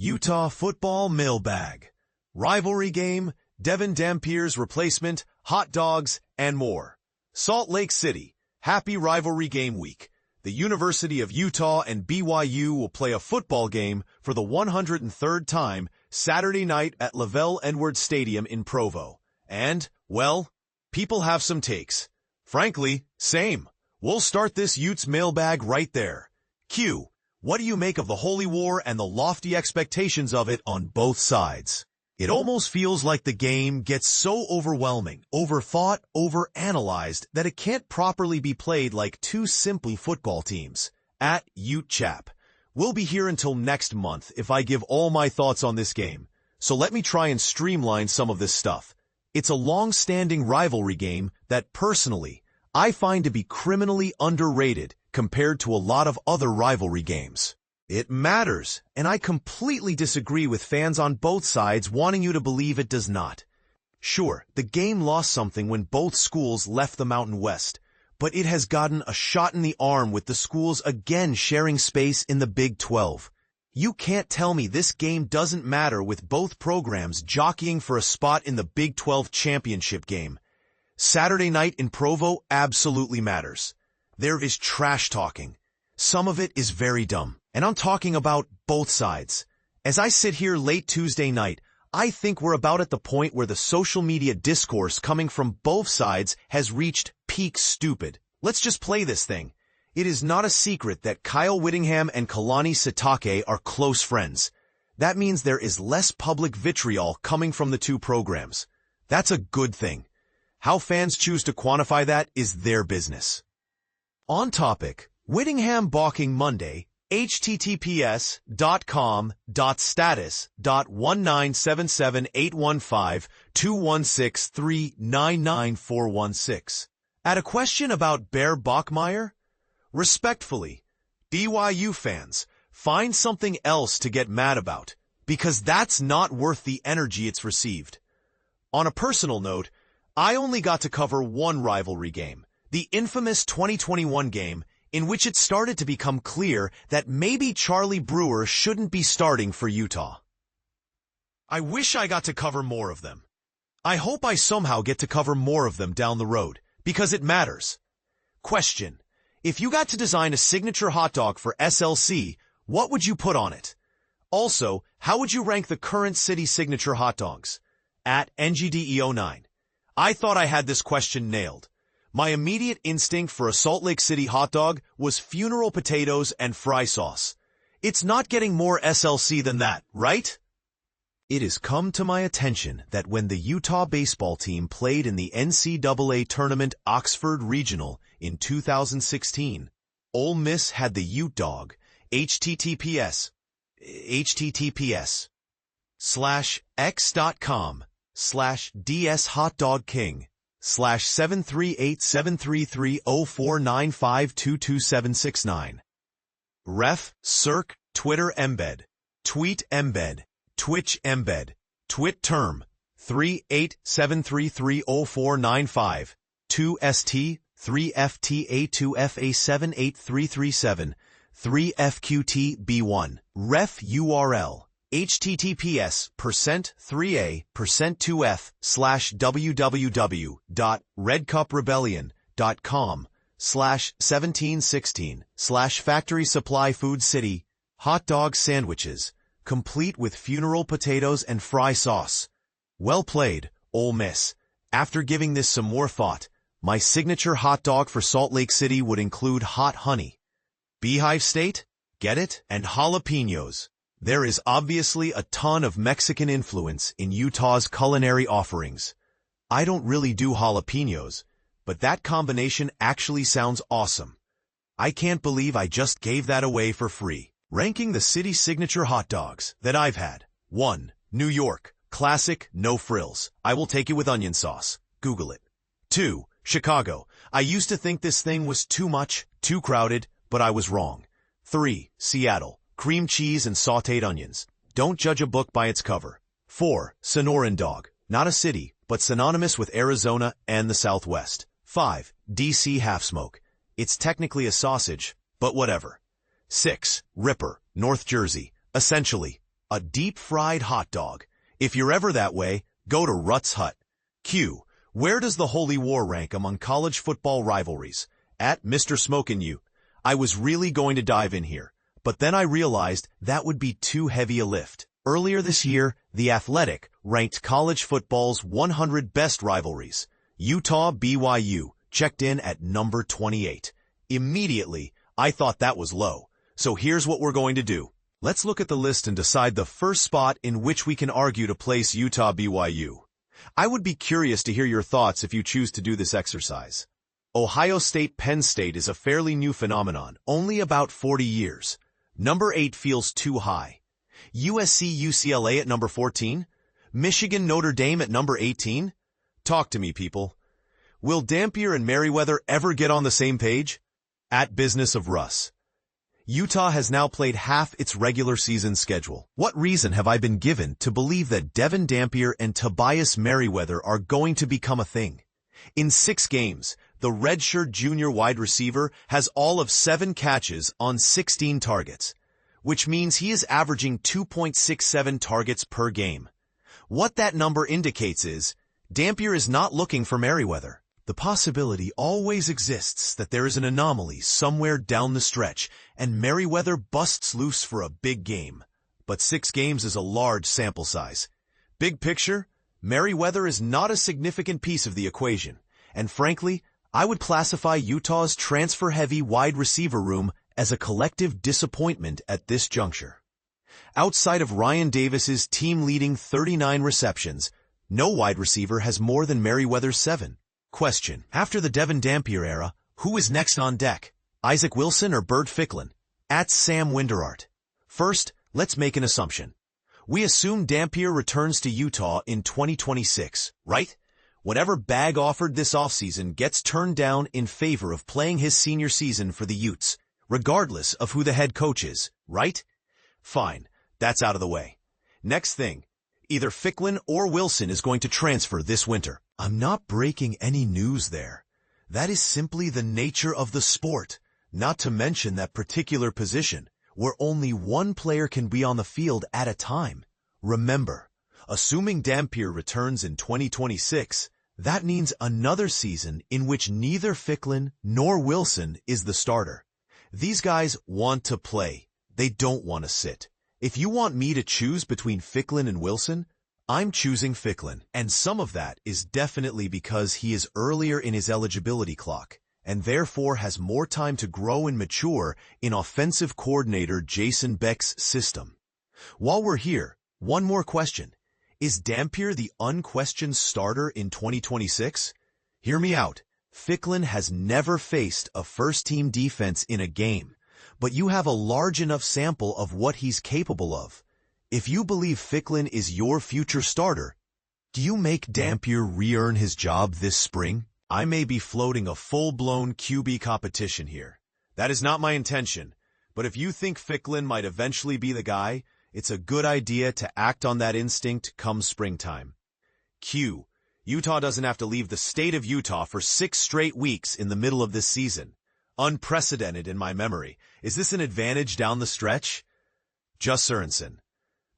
Utah football mailbag, rivalry game, Devin Dampier's replacement, hot dogs, and more. Salt Lake City, happy rivalry game week. The University of Utah and BYU will play a football game for the 103rd time Saturday night at Lavelle Edwards Stadium in Provo. And, well, people have some takes. Frankly, same. We'll start this Utes mailbag right there. Q. What do you make of the Holy War and the lofty expectations of it on both sides? It almost feels like the game gets so overwhelming, overthought, overanalyzed that it can't properly be played like two simple football teams. At Ute Chap. We'll be here until next month if I give all my thoughts on this game. So let me try and streamline some of this stuff. It's a long-standing rivalry game that, personally, I find to be criminally underrated compared to a lot of other rivalry games. It matters, and I completely disagree with fans on both sides wanting you to believe it does not. Sure, the game lost something when both schools left the Mountain West, but it has gotten a shot in the arm with the schools again sharing space in the Big 12. You can't tell me this game doesn't matter with both programs jockeying for a spot in the Big 12 championship game. Saturday night in Provo absolutely matters. There is trash talking. Some of it is very dumb. And I'm talking about both sides. As I sit here late Tuesday night, I think we're about at the point where the social media discourse coming from both sides has reached peak stupid. Let's just play this thing. It is not a secret that Kyle Whittingham and Kalani Sitake are close friends. That means there is less public vitriol coming from the two programs. That's a good thing. How fans choose to quantify that is their business. On topic, Whittingham balking Monday, https://.com.status.19778152163994416. At a question about Bear Bachmeier? Respectfully, BYU fans, find something else to get mad about, because that's not worth the energy it's received. On a personal note, I only got to cover one rivalry game, the infamous 2021 game, in which it started to become clear that maybe Charlie Brewer shouldn't be starting for Utah. I wish I got to cover more of them. I hope I somehow get to cover more of them down the road, because it matters. Question. If you got to design a signature hot dog for SLC, what would you put on it? Also, how would you rank the current city signature hot dogs? At NGDE09. I thought I had this question nailed. My immediate instinct for a Salt Lake City hot dog was funeral potatoes and fry sauce. It's not getting more SLC than that, right? It has come to my attention that when the Utah baseball team played in the NCAA tournament Oxford Regional in 2016, Ole Miss had the Ute dog, https://x.com/ds-hotdog-king/738-733-0495222769. Ref, circ, Twitter embed, tweet embed, Twitch embed, twit term, 3873304952 2st, 3FTA2FA78337, 3FQTB1, ref URL, https://www.redcuprebellion.com/1716/Factory Supply Food City, hot dog sandwiches, complete with funeral potatoes and fry sauce. Well played, Ole Miss. After giving this some more thought, my signature hot dog for Salt Lake City would include hot honey. Beehive State? Get it? And jalapenos. There is obviously a ton of Mexican influence in Utah's culinary offerings. I don't really do jalapenos, but that combination actually sounds awesome. I can't believe I just gave that away for free. Ranking the city signature hot dogs that I've had. 1. New York. Classic, no frills. I will take it with onion sauce. Google it. 2. Chicago. I used to think this thing was too much, too crowded, but I was wrong. 3. Seattle. Cream cheese and sautéed onions. Don't judge a book by its cover. 4. Sonoran dog. Not a city, but synonymous with Arizona and the Southwest. 5. DC half smoke. It's technically a sausage, but whatever. 6. Ripper, North Jersey. Essentially, A deep-fried hot dog. If you're ever that way, go to Rutt's Hut. Q. Where does the Holy War rank among college football rivalries? At Mr. Smokin' You. I was really going to dive in here, but then I realized that would be too heavy a lift. Earlier this year, The Athletic ranked college football's 100 best rivalries. Utah-BYU checked in at number 28. Immediately, I thought that was low. So here's what we're going to do. Let's look at the list and decide the first spot in which we can argue to place Utah-BYU. I would be curious to hear your thoughts if you choose to do this exercise. Ohio State-Penn State is a fairly new phenomenon, only about 40 years. Number 8 feels too high. USC-UCLA at number 14? Michigan-Notre Dame at number 18? Talk to me, people. Will Dampier and Merriweather ever get on the same page? At Business of Russ. Utah has now played half its regular season schedule. What reason have I been given to believe that Devin Dampier and Tobias Merriweather are going to become a thing? In 6 games, the redshirt junior wide receiver has all of 7 catches on 16 targets, which means he is averaging 2.67 targets per game. What that number indicates is, Dampier is not looking for Merriweather. The possibility always exists that there is an anomaly somewhere down the stretch and Merriweather busts loose for a big game. But 6 games is a large sample size. Big picture, Merriweather is not a significant piece of the equation. And frankly, I would classify Utah's transfer-heavy wide receiver room as a collective disappointment at this juncture. Outside of Ryan Davis's team-leading 39 receptions, no wide receiver has more than Merriweather's 7. Question. After the Devin Dampier era, who is next on deck? Isaac Wilson or Byrd Ficklin? At Sam Winderart. First, let's make an assumption. We assume Dampier returns to Utah in 2026, right? Whatever bag offered this offseason gets turned down in favor of playing his senior season for the Utes, regardless of who the head coach is, right? Fine, that's out of the way. Next thing, either Ficklin or Wilson is going to transfer this winter. I'm not breaking any news there. That is simply the nature of the sport, not to mention that particular position, where only one player can be on the field at a time. Remember, assuming Dampier returns in 2026, that means another season in which neither Ficklin nor Wilson is the starter. These guys want to play. They don't want to sit. If you want me to choose between Ficklin and Wilson, I'm choosing Ficklin, and some of that is definitely because he is earlier in his eligibility clock, and therefore has more time to grow and mature in offensive coordinator Jason Beck's system. While we're here, one more question. Is Dampier the unquestioned starter in 2026? Hear me out. Ficklin has never faced a first-team defense in a game, but you have a large enough sample of what he's capable of. If you believe Ficklin is your future starter, do you make Dampier re-earn his job this spring? I may be floating a full-blown QB competition here. That is not my intention, but if you think Ficklin might eventually be the guy, it's a good idea to act on that instinct come springtime. Q. Utah doesn't have to leave the state of Utah for 6 straight weeks in the middle of this season. Unprecedented in my memory. Is this an advantage down the stretch? Just Sorensen.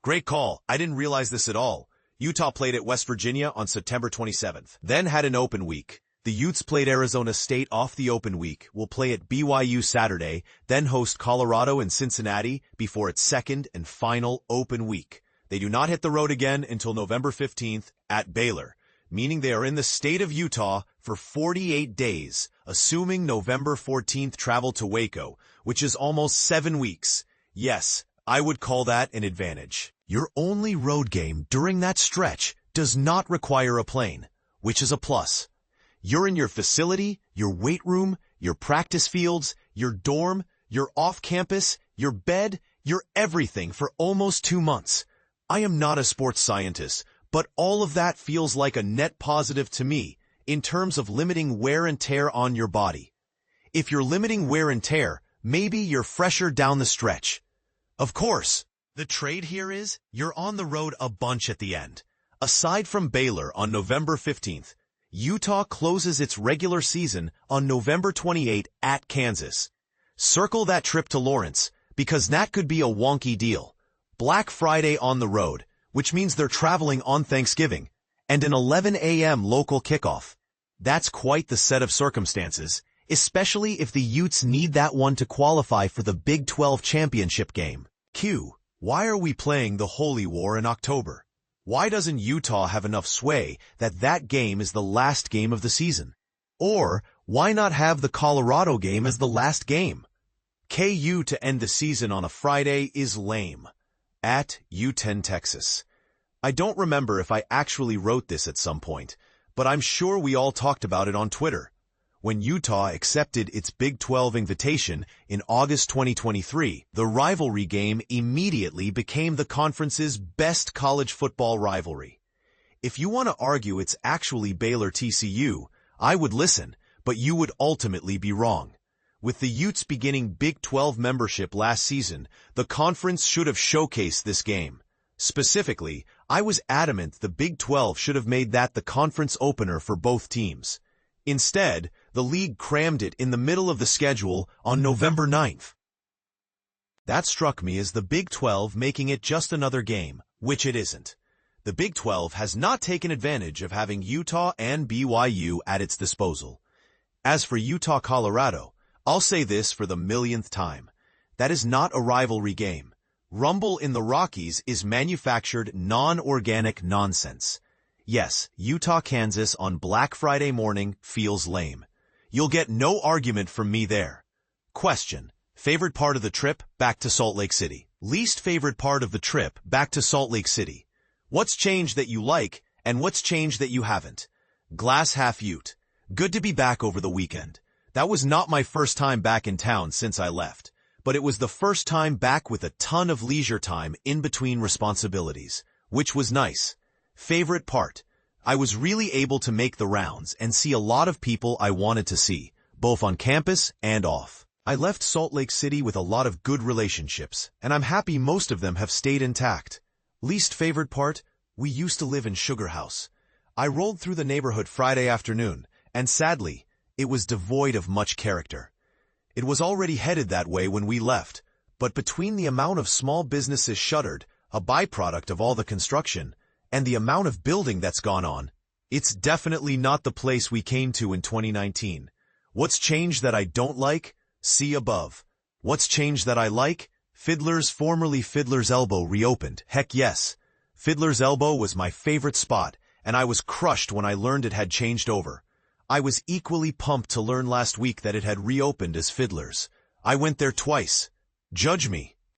Great call. I didn't realize this at all. Utah played at West Virginia on September 27th, then had an open week. The Utes played Arizona State off the open week, will play at BYU Saturday, then host Colorado and Cincinnati before its second and final open week. They do not hit the road again until November 15th at Baylor, meaning they are in the state of Utah for 48 days, assuming November 14th travel to Waco, which is almost 7 weeks. Yes, I would call that an advantage. Your only road game during that stretch does not require a plane, which is a plus. You're in your facility, your weight room, your practice fields, your dorm, your off-campus, your bed, your everything for almost 2 months. I am not a sports scientist, but all of that feels like a net positive to me in terms of limiting wear and tear on your body. If you're limiting wear and tear, maybe you're fresher down the stretch. Of course, the trade here is you're on the road a bunch at the end. Aside from Baylor on November 15th, Utah closes its regular season on November 28 at Kansas. Circle that trip to Lawrence, because that could be a wonky deal. Black Friday on the road, which means they're traveling on Thanksgiving, and an 11 a.m. local kickoff. That's quite the set of circumstances, especially if the Utes need that one to qualify for the Big 12 championship game. Q. Why are we playing the Holy War in October? Why doesn't Utah have enough sway that that game is the last game of the season? Or, why not have the Colorado game as the last game? KU to end the season on a Friday is lame. At U10 Texas. I don't remember if I actually wrote this at some point, but I'm sure we all talked about it on Twitter. When Utah accepted its Big 12 invitation in August 2023, the rivalry game immediately became the conference's best college football rivalry. If you want to argue it's actually Baylor-TCU, I would listen, but you would ultimately be wrong. With the Utes beginning Big 12 membership last season, the conference should have showcased this game. Specifically, I was adamant the Big 12 should have made that the conference opener for both teams. Instead, the league crammed it in the middle of the schedule on November 9th. That struck me as the Big 12 making it just another game, which it isn't. The Big 12 has not taken advantage of having Utah and BYU at its disposal. As for Utah-Colorado, I'll say this for the millionth time. That is not a rivalry game. Rumble in the Rockies is manufactured, non-organic nonsense. Yes, Utah-Kansas on Black Friday morning feels lame. You'll get no argument from me there. Question. Favorite part of the trip back to Salt Lake City? Least favorite part of the trip back to Salt Lake City? What's changed that you like, and what's changed that you haven't? Glass half Ute. Good to be back over the weekend. That was not my first time back in town since I left, but it was the first time back with a ton of leisure time in between responsibilities, which was nice. Favorite part. I was really able to make the rounds and see a lot of people I wanted to see, both on campus and off. I left Salt Lake City with a lot of good relationships, and I'm happy most of them have stayed intact. Least favorite part? We used to live in Sugar House. I rolled through the neighborhood Friday afternoon, and sadly, it was devoid of much character. It was already headed that way when we left, but between the amount of small businesses shuttered, a byproduct of all the construction, and the amount of building that's gone on, it's definitely not the place we came to in 2019. What's changed that I don't like? See above. What's changed that I like? Fiddler's, formerly Fiddler's Elbow, reopened. Heck yes. Fiddler's Elbow was my favorite spot, and I was crushed when I learned it had changed over. I was equally pumped to learn last week that it had reopened as Fiddler's. I went there twice. Judge me.